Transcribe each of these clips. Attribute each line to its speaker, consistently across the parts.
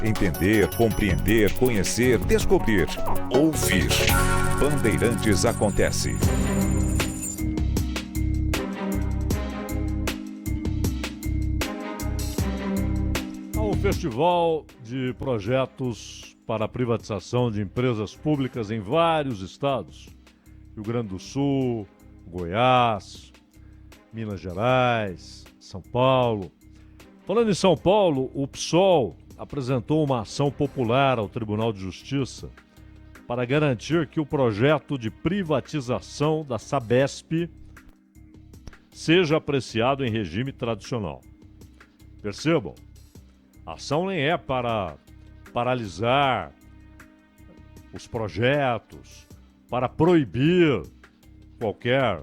Speaker 1: entender, compreender, conhecer, descobrir, ouvir. Bandeirantes Acontece.
Speaker 2: O Festival de Projetos para a Privatização de Empresas Públicas em vários estados. Rio Grande do Sul, Goiás, Minas Gerais, São Paulo. Falando em São Paulo, o PSOL apresentou uma ação popular ao Tribunal de Justiça para garantir que o projeto de privatização da Sabesp seja apreciado em regime tradicional. Percebam, a ação nem é para paralisar os projetos, para proibir qualquer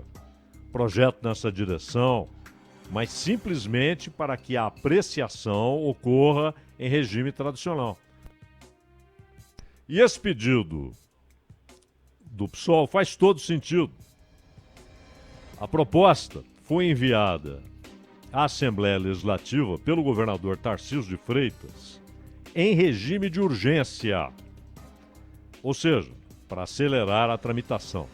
Speaker 2: projeto nessa direção, mas simplesmente para que a apreciação ocorra em regime tradicional. E esse pedido do PSOL faz todo sentido. A proposta foi enviada à Assembleia Legislativa pelo governador Tarcísio de Freitas em regime de urgência, ou seja, para acelerar a tramitação.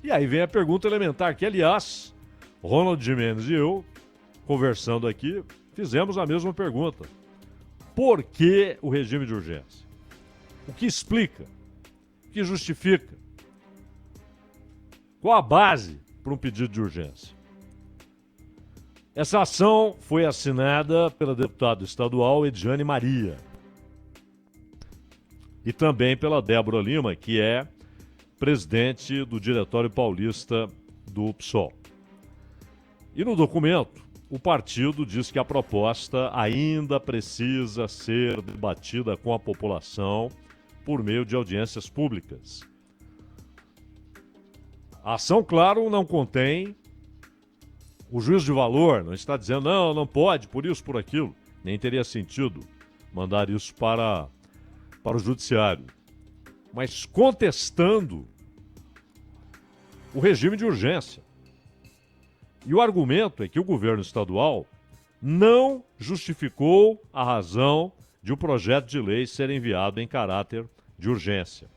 Speaker 2: E aí vem a pergunta elementar, que aliás, Ronald Gimenez e eu, conversando aqui, fizemos a mesma pergunta. Por que o regime de urgência? O que explica? O que justifica? Qual a base para um pedido de urgência? Essa ação foi assinada pela deputada estadual Ediane Maria e também pela Débora Lima, que é presidente do Diretório Paulista do PSOL. E no documento, o partido diz que a proposta ainda precisa ser debatida com a população por meio de audiências públicas. A ação, claro, não contém o juízo de valor, não está dizendo não pode, por isso, por aquilo. Nem teria sentido mandar isso para o judiciário. Mas contestando o regime de urgência. E o argumento é que o governo estadual não justificou a razão de o projeto de lei ser enviado em caráter de urgência.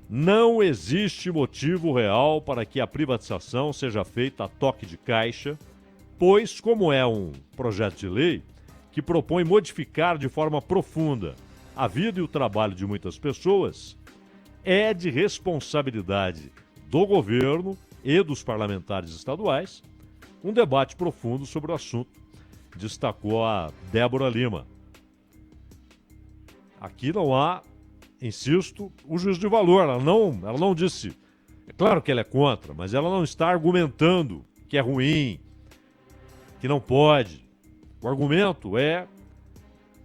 Speaker 2: Não existe motivo real para que a privatização seja feita a toque de caixa, pois, como é um projeto de lei que propõe modificar de forma profunda a vida e o trabalho de muitas pessoas, é de responsabilidade do governo e dos parlamentares estaduais um debate profundo sobre o assunto, destacou a Débora Lima. Aqui não há, insisto, o juízo de valor. Ela não disse, é claro que ela é contra, mas ela não está argumentando que é ruim, que não pode. O argumento é,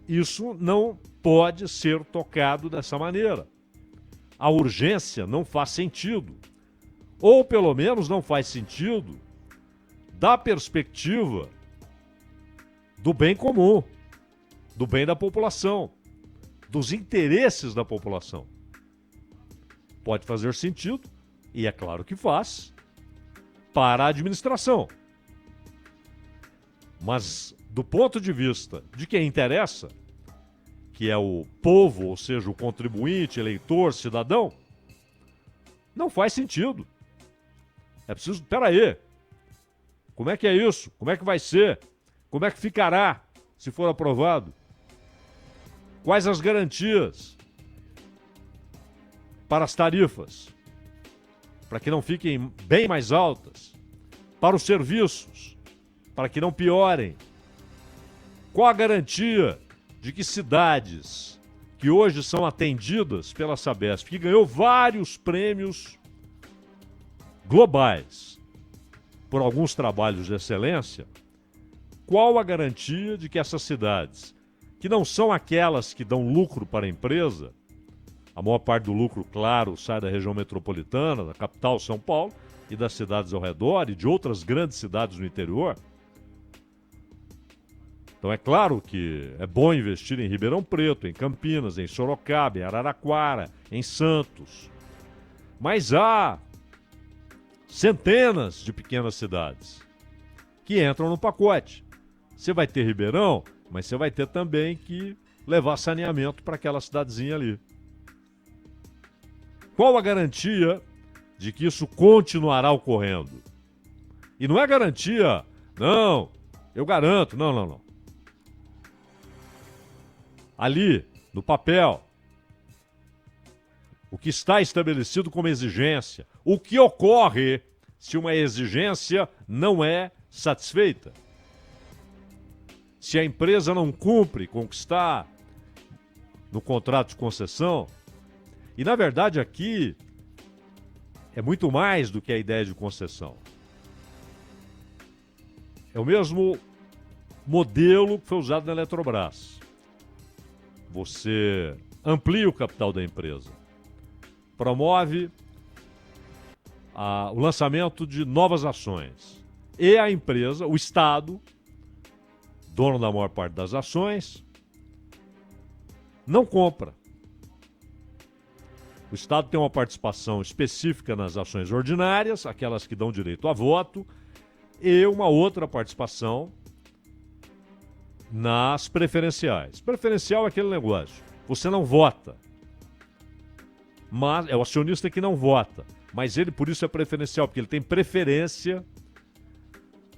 Speaker 2: isso não pode ser tocado dessa maneira. A urgência não faz sentido. Ou pelo menos não faz sentido da perspectiva do bem comum, do bem da população, dos interesses da população. Pode fazer sentido, e é claro que faz, para a administração. Mas do ponto de vista de quem interessa, que é o povo, ou seja, o contribuinte, eleitor, cidadão, não faz sentido. É preciso, peraí, como é que é isso? Como é que vai ser? Como é que ficará se for aprovado? Quais as garantias para as tarifas? Para que não fiquem bem mais altas? Para os serviços? Para que não piorem? Qual a garantia de que cidades que hoje são atendidas pela Sabesp, que ganhou vários prêmios globais por alguns trabalhos de excelência, qual a garantia de que essas cidades, que não são aquelas que dão lucro para a empresa, a maior parte do lucro, claro, sai da região metropolitana, da capital São Paulo e das cidades ao redor e de outras grandes cidades no interior. Então é claro que é bom investir em Ribeirão Preto, em Campinas, em Sorocaba, em Araraquara, em Santos. Mas há centenas de pequenas cidades que entram no pacote. Você vai ter Ribeirão, Mas você vai ter também que levar saneamento para aquela cidadezinha ali. Qual a garantia de que isso continuará ocorrendo? E não é garantia, não, eu garanto, não. Ali, no papel, o que está estabelecido como exigência, o que ocorre se uma exigência não é satisfeita. Se a empresa não cumpre com o que está no contrato de concessão, e na verdade aqui é muito mais do que a ideia de concessão. É o mesmo modelo que foi usado na Eletrobras. Você amplia o capital da empresa, promove o lançamento de novas ações. E a empresa, o Estado, dono da maior parte das ações, não compra. O Estado tem uma participação específica nas ações ordinárias, aquelas que dão direito a voto, e uma outra participação nas preferenciais. Preferencial é aquele negócio, você não vota, mas é o acionista que não vota, mas ele por isso é preferencial, porque ele tem preferência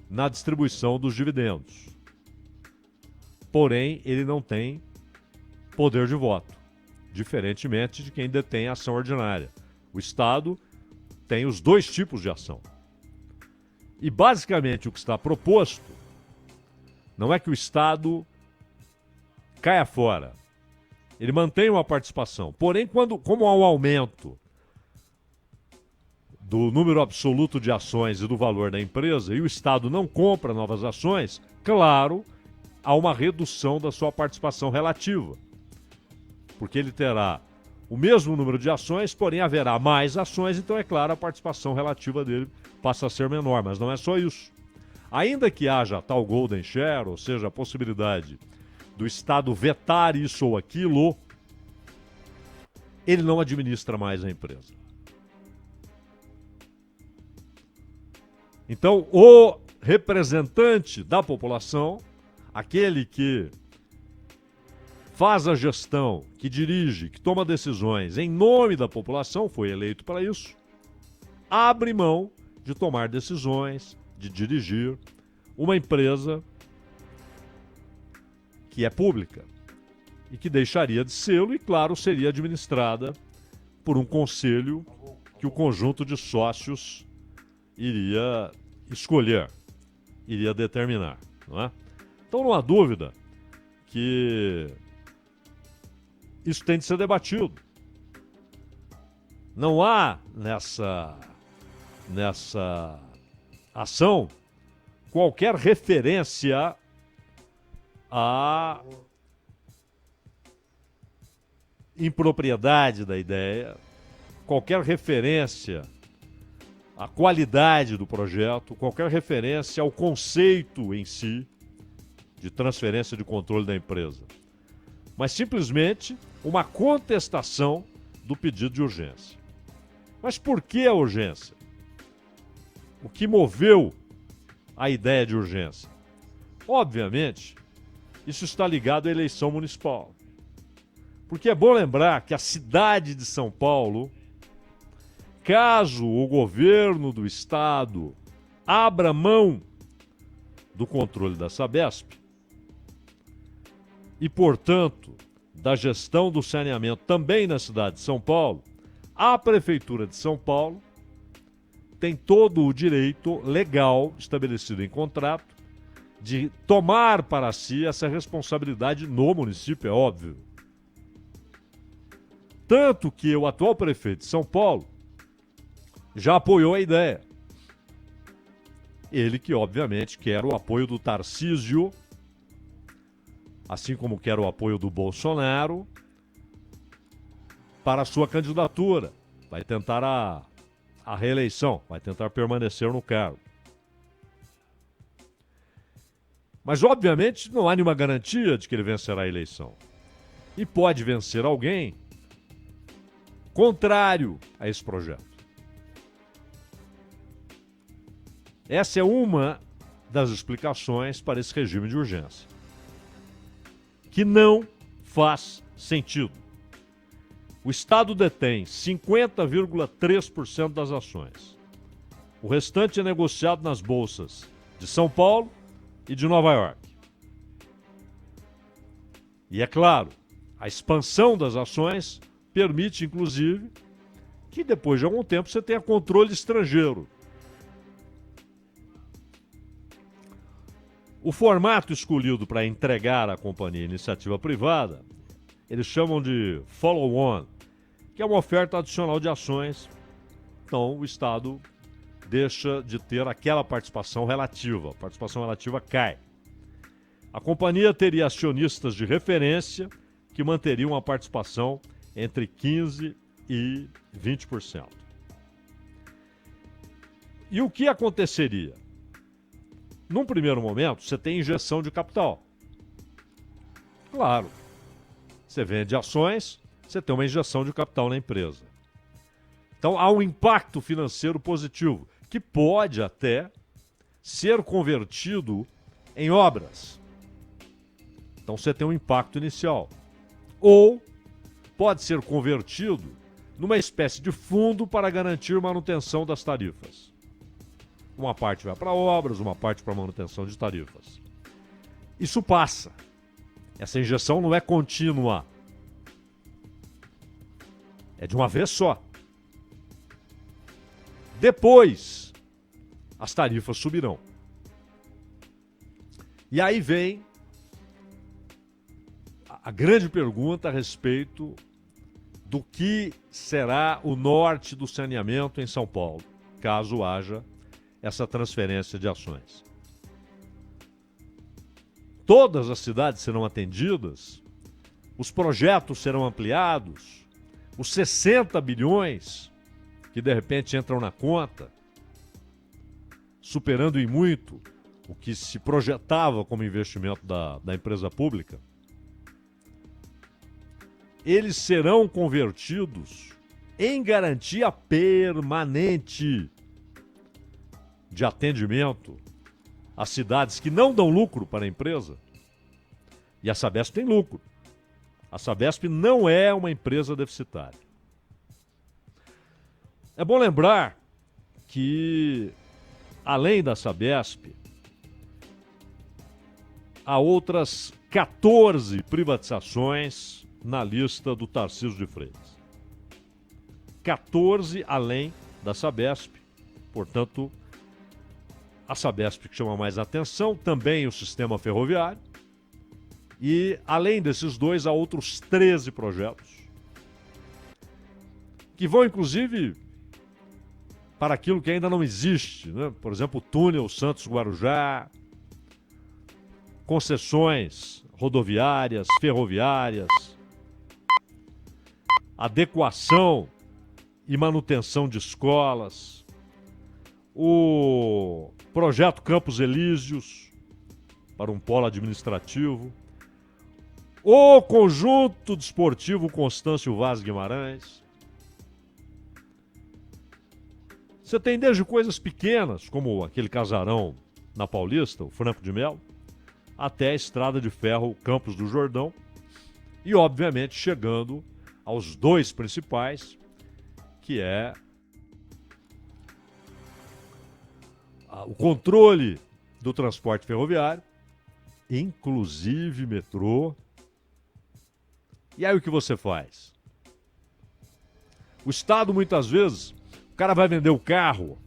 Speaker 2: na distribuição dos dividendos. Porém, ele não tem poder de voto, diferentemente de quem detém a ação ordinária. O Estado tem os dois tipos de ação. E basicamente o que está proposto não é que o Estado caia fora. Ele mantém uma participação. Porém, como há um aumento do número absoluto de ações e do valor da empresa e o Estado não compra novas ações, claro, há uma redução da sua participação relativa. Porque ele terá o mesmo número de ações, porém haverá mais ações, então é claro, a participação relativa dele passa a ser menor, mas não é só isso. Ainda que haja tal golden share, ou seja, a possibilidade do Estado vetar isso ou aquilo, ele não administra mais a empresa. Então, o representante da população, aquele que faz a gestão, que dirige, que toma decisões em nome da população, foi eleito para isso, abre mão de tomar decisões, de dirigir uma empresa que é pública e que deixaria de sê-lo e, claro, seria administrada por um conselho que o conjunto de sócios iria escolher, iria determinar, não é? Então não há dúvida que isso tem de ser debatido. Não há nessa ação qualquer referência à impropriedade da ideia, qualquer referência à qualidade do projeto, qualquer referência ao conceito em si de transferência de controle da empresa, mas simplesmente uma contestação do pedido de urgência. Mas por que a urgência? O que moveu a ideia de urgência? Obviamente, isso está ligado à eleição municipal. Porque é bom lembrar que a cidade de São Paulo, caso o governo do estado abra mão do controle da Sabesp e, portanto, da gestão do saneamento também na cidade de São Paulo, a Prefeitura de São Paulo tem todo o direito legal estabelecido em contrato de tomar para si essa responsabilidade no município, é óbvio. Tanto que o atual prefeito de São Paulo já apoiou a ideia. Ele que, obviamente, quer o apoio do Tarcísio, assim como quer o apoio do Bolsonaro, para a sua candidatura. Vai tentar a reeleição, vai tentar permanecer no cargo. Mas, obviamente, não há nenhuma garantia de que ele vencerá a eleição. E pode vencer alguém contrário a esse projeto. Essa é uma das explicações para esse regime de urgência. que não faz sentido. O Estado detém 50,3% das ações. O restante é negociado nas bolsas de São Paulo e de Nova York. E é claro, a expansão das ações permite, inclusive, que depois de algum tempo você tenha controle estrangeiro. O formato escolhido para entregar a companhia à iniciativa privada, eles chamam de follow-on, que é uma oferta adicional de ações. Então, o Estado deixa de ter aquela participação relativa. A participação relativa cai. A companhia teria acionistas de referência que manteriam a participação entre 15% e 20%. E o que aconteceria? Num primeiro momento, você tem injeção de capital. Claro, você vende ações, você tem uma injeção de capital na empresa. Então, há um impacto financeiro positivo, que pode até ser convertido em obras. Então, você tem um impacto inicial. Ou pode ser convertido numa espécie de fundo para garantir manutenção das tarifas. Uma parte vai para obras, uma parte para manutenção de tarifas. Isso passa. Essa injeção não é contínua. É de uma vez só. Depois, as tarifas subirão. E aí vem a grande pergunta a respeito do que será o norte do saneamento em São Paulo, caso haja essa transferência de ações. Todas as cidades serão atendidas, os projetos serão ampliados, os 60 bilhões que de repente entram na conta, superando em muito o que se projetava como investimento da empresa pública, eles serão convertidos em garantia permanente de atendimento às cidades que não dão lucro para a empresa. E a Sabesp tem lucro. A Sabesp não é uma empresa deficitária. É bom lembrar que, além da Sabesp, há outras 14 privatizações na lista do Tarcísio de Freitas. 14 além da Sabesp. Portanto, a Sabesp que chama mais atenção, também o sistema ferroviário. E, além desses dois, há outros 13 projetos que vão, inclusive, para aquilo que ainda não existe, né? Por exemplo, o túnel Santos-Guarujá, concessões rodoviárias, ferroviárias, adequação e manutenção de escolas, o projeto Campos Elíseos para um polo administrativo, o conjunto desportivo Constâncio Vaz Guimarães. Você tem desde coisas pequenas, como aquele casarão na Paulista, o Franco de Melo, até a estrada de ferro Campos do Jordão e, obviamente, chegando aos dois principais, que é o controle do transporte ferroviário, inclusive metrô. E aí o que você faz? O Estado, muitas vezes, o cara vai vender o carro,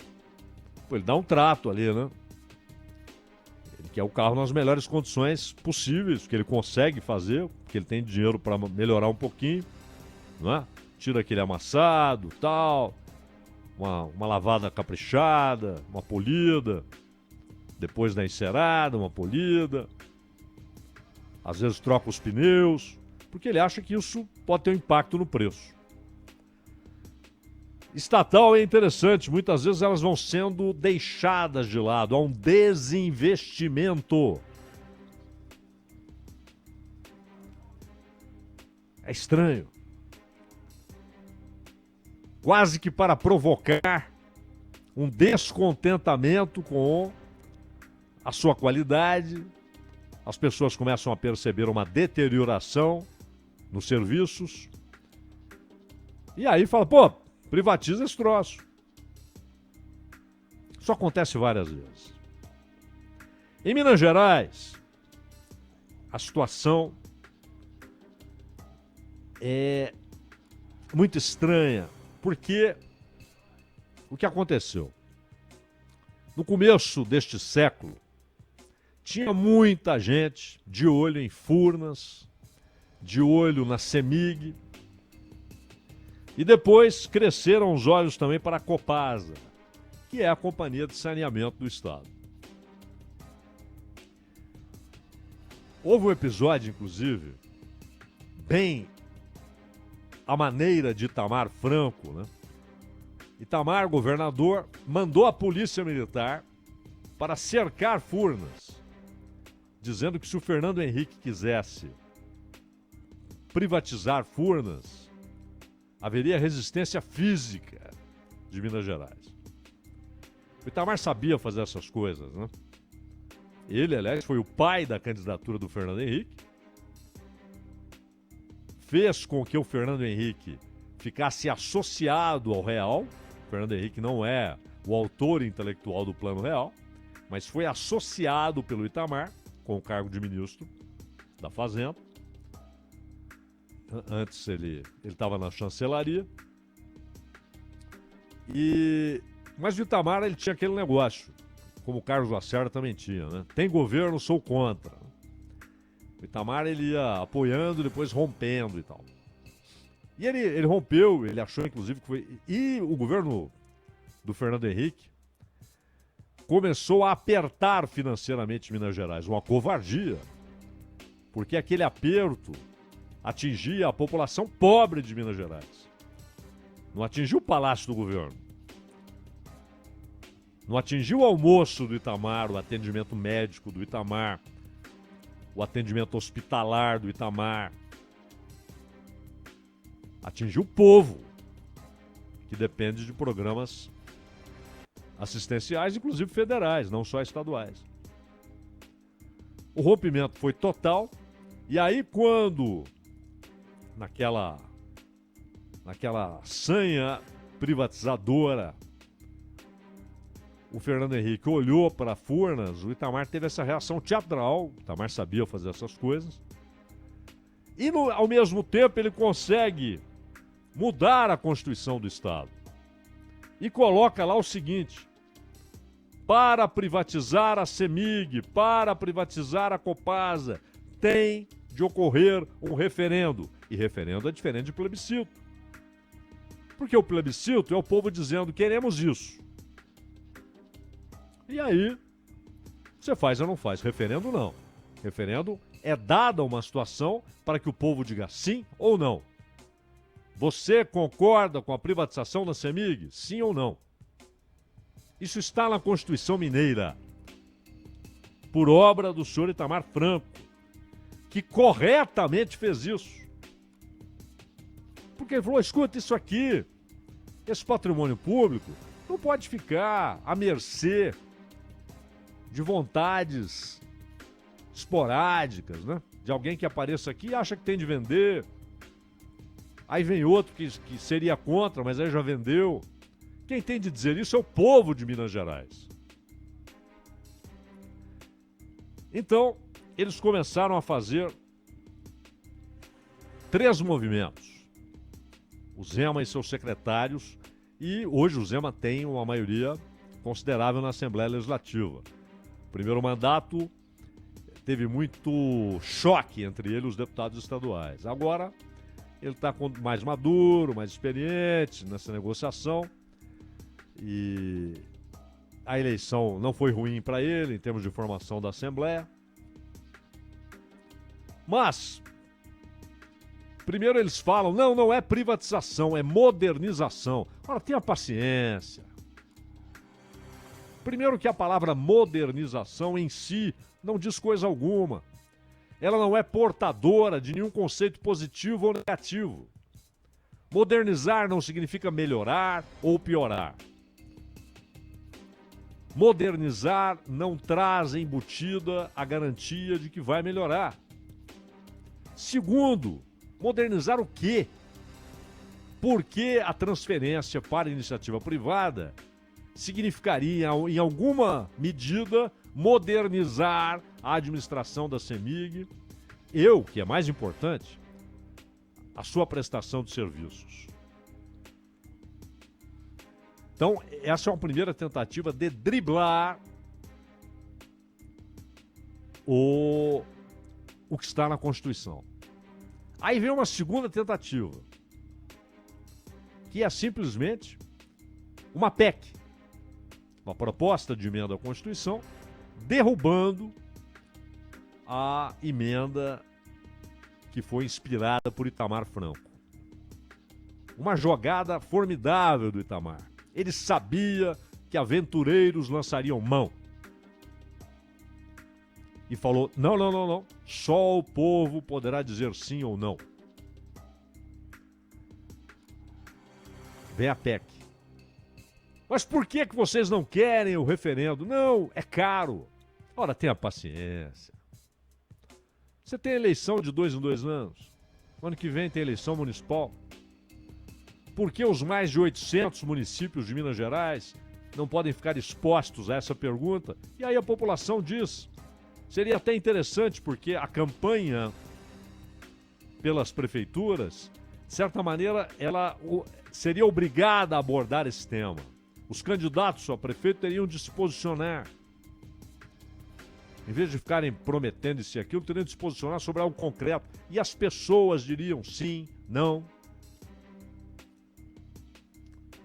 Speaker 2: ele dá um trato ali, né? Ele quer o carro nas melhores condições possíveis, que ele consegue fazer, porque ele tem dinheiro para melhorar um pouquinho, não é? Tira aquele amassado, tal, uma lavada caprichada, uma polida, depois da encerada, uma polida, às vezes troca os pneus, porque ele acha que isso pode ter um impacto no preço. Estatal é interessante, muitas vezes elas vão sendo deixadas de lado, há um desinvestimento. É estranho. Quase que para provocar um descontentamento com a sua qualidade, as pessoas começam a perceber uma deterioração nos serviços. E aí fala, pô, privatiza esse troço. Isso acontece várias vezes. Em Minas Gerais, a situação é muito estranha, porque o que aconteceu? No começo deste século, tinha muita gente de olho em Furnas, de olho na CEMIG, e depois cresceram os olhos também para a Copasa, que é a Companhia de Saneamento do Estado. Houve um episódio, inclusive, bem à maneira de Itamar Franco, né? Itamar, governador, mandou a polícia militar para cercar Furnas, dizendo que se o Fernando Henrique quisesse privatizar Furnas, haveria resistência física de Minas Gerais. O Itamar sabia fazer essas coisas, né? Ele, aliás, foi o pai da candidatura do Fernando Henrique. Fez com que o Fernando Henrique ficasse associado ao Real. O Fernando Henrique não é o autor intelectual do Plano Real, mas foi associado pelo Itamar com o cargo de ministro da Fazenda. Antes ele estava na chancelaria. Mas o Itamar, ele tinha aquele negócio, como o Carlos Lacerda também tinha, né? Tem governo, sou contra. O Itamar, ele ia apoiando, depois rompendo e tal. E ele rompeu, ele achou inclusive que foi... E o governo do Fernando Henrique começou a apertar financeiramente Minas Gerais, uma covardia, porque aquele aperto atingia a população pobre de Minas Gerais. Não atingiu o palácio do governo. Não atingiu o almoço do Itamar, o atendimento médico do Itamar, o atendimento hospitalar do Itamar. Atingiu o povo, que depende de programas assistenciais, inclusive federais, não só estaduais. O rompimento foi total, e aí quando, naquela sanha privatizadora, o Fernando Henrique olhou para Furnas, o Itamar teve essa reação teatral. O Itamar sabia fazer essas coisas. E ao mesmo tempo ele consegue mudar a Constituição do Estado. E coloca lá o seguinte: para privatizar a CEMIG, para privatizar a Copasa, tem de ocorrer um referendo. E referendo é diferente de plebiscito. Porque o plebiscito é o povo dizendo queremos isso. E aí, você faz ou não faz? Referendo não. Referendo é dada uma situação para que o povo diga sim ou não. Você concorda com a privatização da CEMIG? Sim ou não? Isso está na Constituição Mineira, por obra do senhor Itamar Franco, que corretamente fez isso. Porque ele falou, escuta isso aqui, esse patrimônio público não pode ficar à mercê de vontades esporádicas, né? De alguém que apareça aqui e acha que tem de vender. Aí vem outro que seria contra, mas aí já vendeu. Quem tem de dizer isso é o povo de Minas Gerais. Então, eles começaram a fazer 3 movimentos. O Zema e seus secretários, e hoje o Zema tem uma maioria considerável na Assembleia Legislativa. O primeiro mandato teve muito choque entre ele e os deputados estaduais. Agora, ele está mais maduro, mais experiente nessa negociação. E a eleição não foi ruim para ele em termos de formação da Assembleia. Mas, primeiro eles falam, não é privatização, é modernização. Ora, tenha paciência. Primeiro que a palavra modernização em si não diz coisa alguma. Ela não é portadora de nenhum conceito positivo ou negativo. Modernizar não significa melhorar ou piorar. modernizar não traz embutida a garantia de que vai melhorar. Segundo, modernizar o quê? Porque a transferência para a iniciativa privada significaria, em alguma medida, modernizar a administração da CEMIG e, o que é mais importante, a sua prestação de serviços. Então, essa é uma primeira tentativa de driblar o que está na Constituição. Aí vem uma segunda tentativa, que é simplesmente uma PEC, uma proposta de emenda à Constituição, derrubando a emenda que foi inspirada por Itamar Franco. Uma jogada formidável do Itamar. Ele sabia que aventureiros lançariam mão. E falou, não, só o povo poderá dizer sim ou não. Vem a PEC. Mas por que vocês não querem o referendo? Não, é caro. Ora, tenha paciência. Você tem eleição de 2 em 2 anos. Ano que vem tem eleição municipal. Por que os mais de 800 municípios de Minas Gerais não podem ficar expostos a essa pergunta? E aí a população diz. Seria até interessante, porque a campanha pelas prefeituras, de certa maneira, ela seria obrigada a abordar esse tema. Os candidatos a prefeito teriam de se posicionar. Em vez de ficarem prometendo isso e aquilo, teriam de se posicionar sobre algo concreto. E as pessoas diriam sim, não.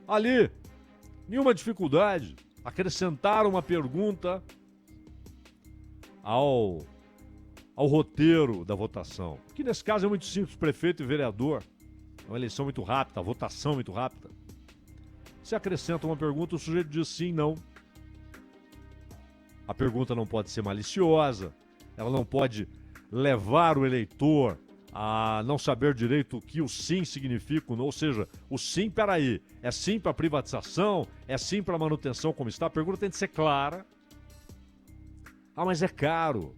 Speaker 2: Ali, nenhuma dificuldade. Acrescentar uma pergunta ao roteiro da votação. Que nesse caso é muito simples, prefeito e vereador. É uma eleição muito rápida, a votação muito rápida. Se acrescenta uma pergunta, o sujeito diz sim, não. A pergunta não pode ser maliciosa, ela não pode levar o eleitor a não saber direito o que o sim significa, ou seja, o sim, peraí, é sim para privatização, é sim para manutenção como está? A pergunta tem de ser clara. Ah, mas é caro.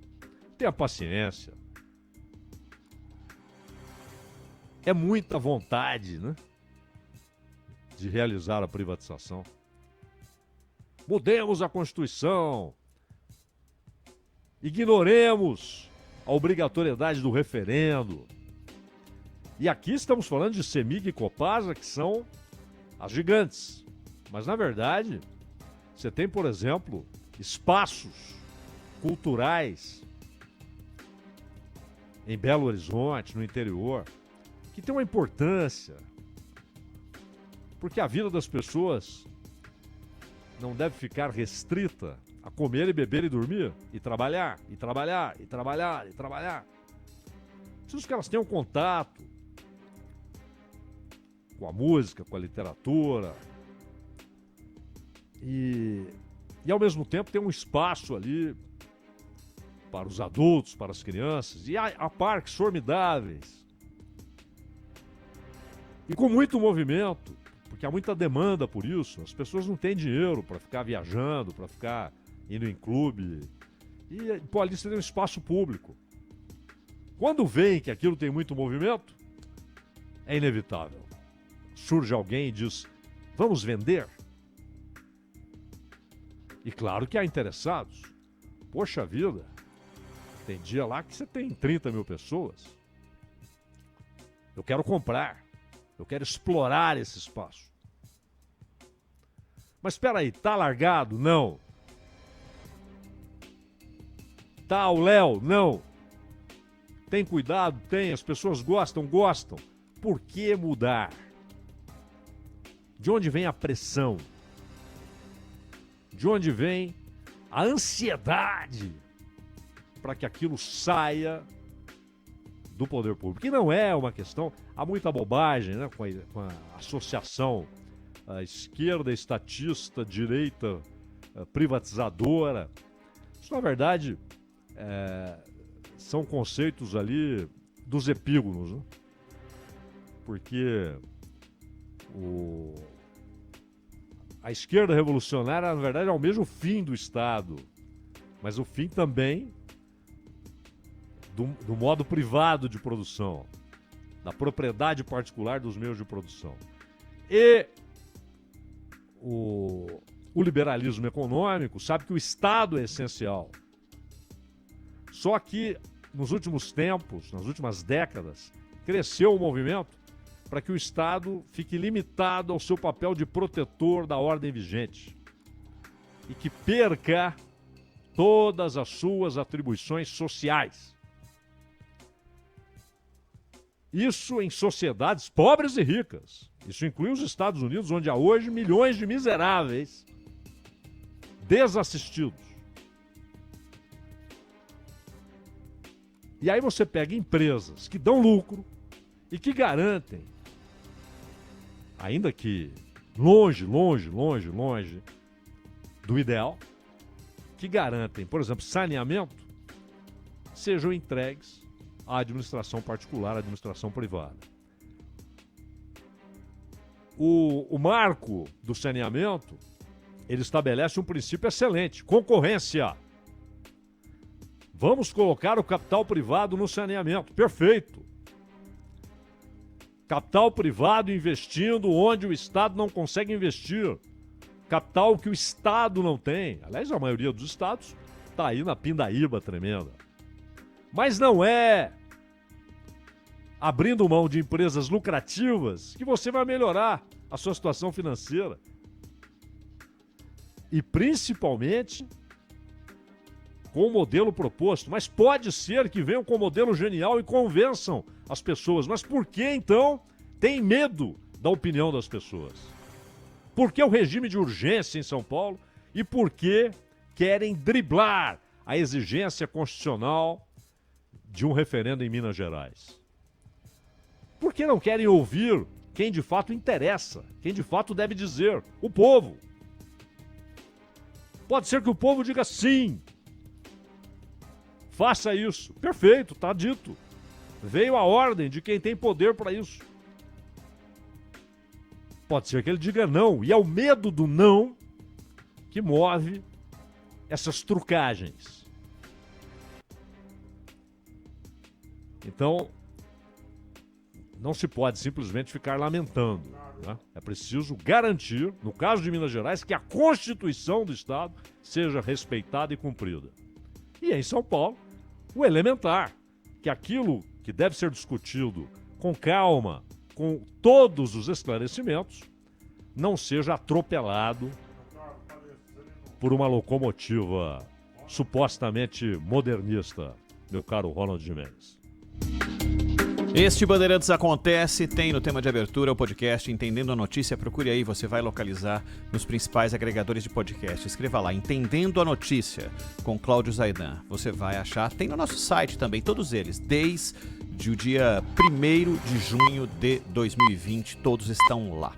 Speaker 2: Tenha paciência. É muita vontade, né? De realizar a privatização. Mudemos a Constituição. Ignoremos a obrigatoriedade do referendo. E aqui estamos falando de CEMIG e Copasa, que são as gigantes. Mas, na verdade, você tem, por exemplo, espaços culturais em Belo Horizonte, no interior, que tem uma importância, porque a vida das pessoas não deve ficar restrita a comer e beber e dormir, e trabalhar, e trabalhar, e trabalhar, e trabalhar. Preciso que elas tenham contato com a música, com a literatura, e ao mesmo tempo tem um espaço ali para os adultos, para as crianças, e há parques formidáveis. E com muito movimento, porque há muita demanda por isso. As pessoas não têm dinheiro para ficar viajando, para ficar indo em clube. E, pô, ali você tem um espaço público. Quando vem que aquilo tem muito movimento, é inevitável. Surge alguém e diz, vamos vender? E claro que há interessados. Poxa vida, tem dia lá que você tem 30 mil pessoas. Eu quero comprar. Eu quero explorar esse espaço. Mas espera aí, tá largado? Não. Tá ao léu? Não. Tem cuidado? Tem. As pessoas gostam? Gostam. Por que mudar? De onde vem a pressão? De onde vem a ansiedade para que aquilo saia do poder público? Que não é uma questão... Há muita bobagem, né, com a associação a esquerda estatista, direita privatizadora. Isso, na verdade, são conceitos ali dos epígonos, né? Porque a esquerda revolucionária, na verdade, almeja o fim do Estado, mas o fim também do modo privado de produção, da propriedade particular dos meios de produção. E o liberalismo econômico sabe que o Estado é essencial. Só que nos últimos tempos, nas últimas décadas, cresceu o movimento para que o Estado fique limitado ao seu papel de protetor da ordem vigente e que perca todas as suas atribuições sociais. Isso em sociedades pobres e ricas. Isso inclui os Estados Unidos, onde há hoje milhões de miseráveis desassistidos. E aí você pega empresas que dão lucro e que garantem, ainda que longe do ideal, que garantem, por exemplo, saneamento, sejam entregues à administração particular, à administração privada. O marco do saneamento, ele estabelece um princípio excelente: concorrência. Vamos colocar o capital privado no saneamento. Perfeito. Capital privado investindo onde o Estado não consegue investir. Capital que o Estado não tem. Aliás, a maioria dos estados está aí na pindaíba tremenda. Mas não é abrindo mão de empresas lucrativas que você vai melhorar a sua situação financeira. E principalmente com o modelo proposto. Mas pode ser que venham com um modelo genial e convençam as pessoas. Mas por que, então, tem medo da opinião das pessoas? Por que o regime de urgência em São Paulo? E por que querem driblar a exigência constitucional de um referendo em Minas Gerais? Por que não querem ouvir quem de fato interessa, quem de fato deve dizer? O povo. Pode ser que o povo diga sim. Faça isso. Perfeito, está dito. Veio a ordem de quem tem poder para isso. Pode ser que ele diga não. E é o medo do não que move essas trucagens. Então, não se pode simplesmente ficar lamentando, né? É preciso garantir, no caso de Minas Gerais, que a Constituição do Estado seja respeitada e cumprida. E em São Paulo, o elementar, que aquilo que deve ser discutido com calma, com todos os esclarecimentos, não seja atropelado por uma locomotiva supostamente modernista, meu caro Ronald Gimenez.
Speaker 3: Este Bandeirantes Acontece tem no tema de abertura o podcast Entendendo a Notícia. Procure aí, você vai localizar nos principais agregadores de podcast. Escreva lá, Entendendo a Notícia, com Cláudio Zaidan. Você vai achar, tem no nosso site também, todos eles, desde o dia 1º de junho de 2020, todos estão lá.